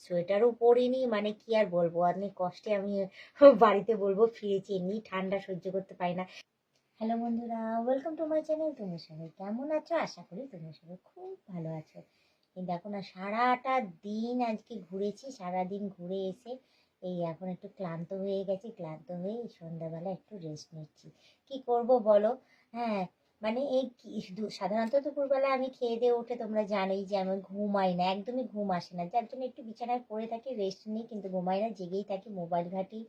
সোয়েটারও পরিনি, মানে কি আর বলবো, অনেক কষ্টে আমি বাড়িতে বলবো ফিরেছি, এমনি ঠান্ডা সহ্য করতে পারি না। হ্যালো বন্ধুরা, ওয়েলকাম টু মাই চ্যানেল। তোমরা সবাই কেমন আছো? আশা করি তোমরা সবাই খুব ভালো আছো। এই দেখো না, সারাটা দিন আজকে ঘুরেছি, সারাদিন ঘুরে এসে এই এখন একটু ক্লান্ত হয়ে গেছি, ক্লান্ত হয়ে এই সন্ধ্যাবেলা একটু রেস্ট নিচ্ছি। কি করব বলো? হ্যাঁ, মানে এই সাধারণত দুপুরবেলা আমি খেয়ে দিয়ে উঠে তোমরা জানোই যে আমি ঘুমাই না, একদমই ঘুম আসে না, যার জন্য একটু বিছানায় পড়ে থাকি, রেস্ট নিই, কিন্তু ঘুমাই না, জেগেই থাকি, মোবাইল ঘাঁটি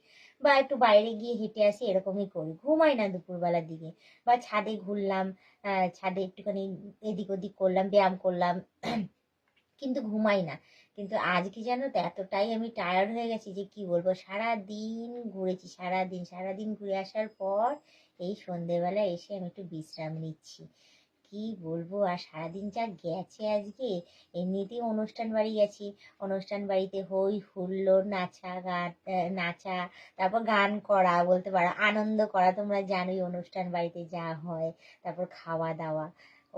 বা একটু বাইরে গিয়ে হেঁটে আসি, এরকমই করি, ঘুমাই না দুপুরবেলার দিকে। বা ছাদে ঘুরলাম, ছাদে একটুখানি এদিক ওদিক করলাম, ব্যায়াম করলাম, কিন্তু ঘুমাই না। কিন্তু আজ কি জানো তো, এতটাই আমি টায়ার্ড হয়ে গেছি যে কি বলবো, সারা দিন ঘুরেছি, সারাদিন সারাদিন ঘুরে আসার পর এই সন্ধেবেলা এসে আমি একটু বিশ্রাম নিচ্ছি। কি বলবো, আর সারাদিন যা গেছে আজকে। এমনিতেই অনুষ্ঠান বাড়ি গেছি, অনুষ্ঠান বাড়িতে হই হুল্লোড়, নাচা গান, নাচা, তারপর গান করা, বলতে পারো আনন্দ করা, তোমরা জানোই অনুষ্ঠান বাড়িতে যা হয়। তারপর খাওয়া দাওয়া,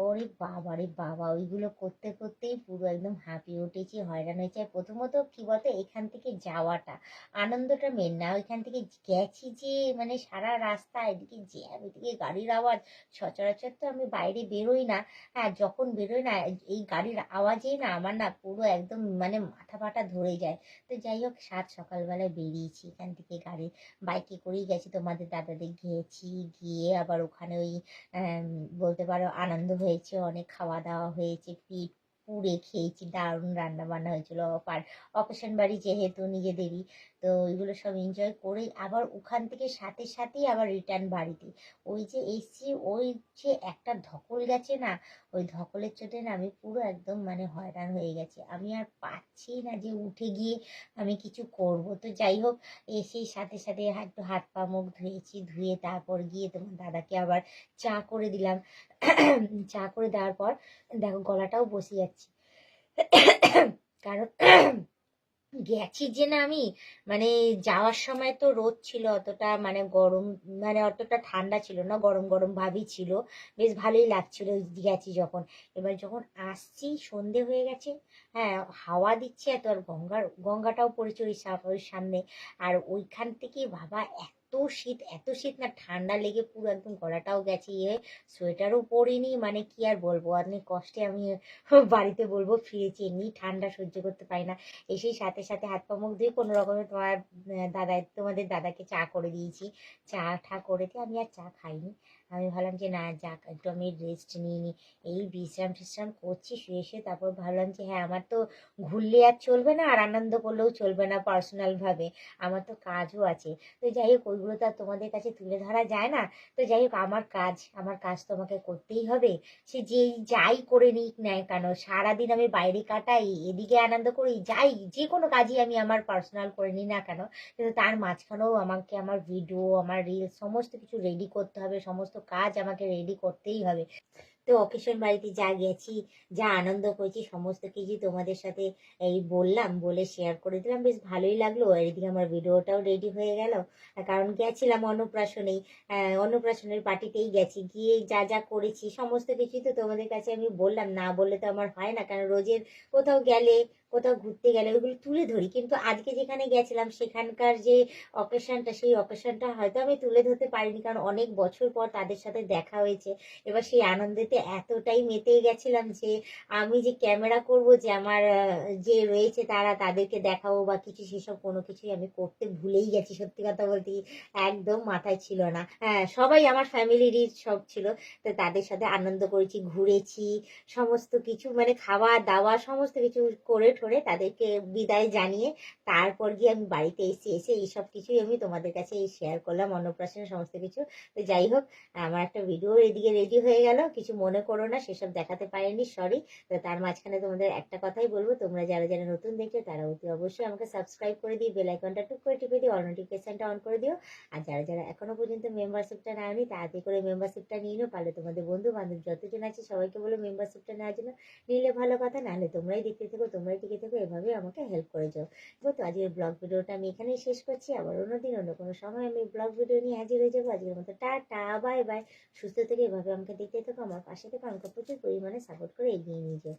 ওরে বাবা রে বাবা, ওইগুলো করতে করতেই পুরো একদম হাঁপিয়ে উঠেছি, হয়রান হয়েছে। প্রথমত কি বলতো, এখান থেকে যাওয়াটা, আনন্দটা মেন না, ওইখান থেকে গেছি যে, মানে সারা রাস্তা এদিকে জ্যাম, এদিকে গাড়ির আওয়াজ। সচরাচর তো আমি বাইরে বেরোই না, হ্যাঁ যখন বেরোই না এই গাড়ির আওয়াজেই না আমার না পুরো একদম মানে মাথা ফাটা ধরে যায়। তো যাই হোক, সকালবেলায় বেরিয়েছি এখান থেকে, বাইকে করেই গেছি, তোমাদের দাদাদের গিয়েছি, গিয়ে আবার ওখানে ওই বলতে পারো আনন্দ হয়েছে, অনেক খাওয়া দাওয়া হয়েছে, পিঠ পুড়ে খেয়েছি, দারুণ রান্না বান্না হয়েছিল। অকেশন বাড়ি যেহেতু নিজেদেরই, তো ওইগুলো সব এনজয় করে আবার ওখান থেকে সাথে সাথেই আবার রিটার্ন বাড়িতে। ওই যে এসছি, ওই যে একটা ধকল গেছে না, ওই ধকলের চোটে না আমি পুরো একদম মানে হয়রান হয়ে গেছি, আমি আর পাচ্ছি না যে উঠে গিয়ে আমি কিছু করব। তো যাই হোক, এসেই সাথে সাথে একটু হাত পা মুখ ধুয়েছি, ধুয়ে তারপর গিয়ে তোমার দাদাকে আবার চা করে দিলাম। চা করে দেওয়ার পর দেখো গলাটাও বসে যাচ্ছে, কারণ গেছি যে না আমি, মানে যাওয়ার সময় তো রোদ ছিল, অতটা মানে গরম, মানে অতটা ঠান্ডা ছিল না, গরম গরম ভাবই ছিল, বেশ ভালোই লাগছিল গেছি যখন। এবার যখন আসছি সন্ধে হয়ে গেছে, হ্যাঁ হাওয়া দিচ্ছে এত, আর গঙ্গাটাও পড়েছে ওই সামনে। আর ওইখান থেকে বাবা এত শীত, এত শীত না, ঠান্ডা লেগে পুরো একদম গলাটাও গেছে, সোয়েটারও পরিনি, মানে কি আর বলবো, অনেক কষ্টে আমি বাড়িতে বলবো ফিরেছি, এমনি ঠান্ডা সহ্য করতে পারি না। এসেই সাথে সাথে হাত পা মুখ ধুয়ে কোনো রকমে তোমাদের দাদাকে চা করে দিয়েছি। চা ঠা করে দিয়ে আমি আর চা খাইনি, আমি ভাবলাম যে না যাক, একটু আমি রেস্ট নিয়ে নিই। এই বিশ্রাম টিশ্রাম করছি শুয়ে শুয়ে, তারপর ভাবলাম যে হ্যাঁ আমার তো ঘুরলে আর চলবে না, আর আনন্দ করলেও চলবে না, পার্সোনাল ভাবে আমার তো কাজও আছে। তো যাই হোক, ওইগুলো তো আর তোমাদের কাছে তুলে ধরা যায় না। তো যাই হোক, আমার কাজ তো আমাকে করতেই হবে। সে যেই যাই করে নিক না কেন, সারাদিন আমি বাইরে কাটাই, এদিকে আনন্দ করি, যাই যে কোনো কাজই আমি আমার পার্সোনাল করে নিই না কেন, কিন্তু তার মাঝখানেও আমাকে আমার ভিডিও, আমার রিলস সমস্ত কিছু রেডি করতে হবে, সমস্ত কাজ আমাকে রেডি করতেই হবে। তো অকেশন বাড়িতে যা গেছি, যা আনন্দ করেছি, সমস্ত কিছু তোমাদের সাথে এই বললাম, বলে শেয়ার করে দিলাম, বেশ ভালোই লাগলো। আর এদিকে আমার ভিডিওটাও রেডি হয়ে গেল, কারণ গেছিলাম অন্নপ্রাশনেই, অন্নপ্রাশনের পার্টিতেই গেছি, গিয়ে যা যা করেছি সমস্ত কিছুই তো তোমাদের কাছে আমি বললাম, না বললে তো আমার হয় না, কারণ রোজের কোথাও গেলে, কোথাও ঘুরতে গেলে ওইগুলো তুলে ধরি, কিন্তু আজকে যেখানে গেছিলাম সেখানকার যে অকেশনটা, সেই অকেশনটা হয়তো আমি তুলে ধরতে পারিনি, কারণ অনেক বছর পর তাদের সাথে দেখা হয়েছে। এবার সেই আনন্দেতে এতটাই মেতে গেছিলাম যে আমি যে ক্যামেরা করব, যে আমার যে রয়েছে তাদেরকে দেখাবো বা কিছু, সেসব কোনো কিছুই আমি করতে ভুলেই গেছি, সত্যি কথা বলতে একদম মাথায় ছিল না। হ্যাঁ সবাই আমার ফ্যামিলিরই সব ছিল, তো তাদের সাথে আনন্দ করেছি, ঘুরেছি, সমস্ত কিছু মানে খাওয়া দাওয়া সমস্ত কিছু করে ঠোরে তাদেরকে বিদায় জানিয়ে তারপর গিয়ে আমি বাড়িতে এসে এইসব কিছুই আমি তোমাদের কাছে শেয়ার করলাম, অন্নপ্রাশনের সমস্ত কিছু। তো যাই হোক, আমার একটা ভিডিও এদিকে রেডি হয়ে গেল, কিছু মনে করো না, সেসব দেখাতে পারিনি, সরি। তো তার মাঝখানে তোমাদের একটা কথাই বলবো, তোমরা যারা যারা নতুন দেখছো তারা অতি অবশ্যই আমাকে সাবস্ক্রাইব করে দিই, বেল আইকনটা টুক করে টিপে দিও, অল নোটিফিকেশনটা অন করে দিও। আর যারা যারা এখনো পর্যন্ত মেম্বারশিপটা নেওনি, তাড়াতাড়ি করে মেম্বারশিপটা নিয়ে নিও, পারলে তোমাদের বন্ধু বান্ধব যতজন আছে সবাইকে বলো মেম্বারশিপটা নেওয়ার জন্য। নিলে ভালো কথা, নাহলে তোমরাই দেখতে থেকো, তোমরাই টিকে থেকো, এভাবে আমাকে হেল্প করে যাও। তো আজকের ব্লগ ভিডিওটা আমি এখানেই শেষ করছি, আবার অন্যদিন অন্য কোনো সময় আমি ব্লগ ভিডিও নিয়ে হাজির হয়ে যাবো। আজকের মতো টাটা, বাই বাই। সুস্থ থেকে এভাবে আমাকে দেখতে থাকো, আমার পাশে থেকে আমাকে প্রচুর পরিমাণে সাপোর্ট করে এগিয়ে নিয়ে যাও।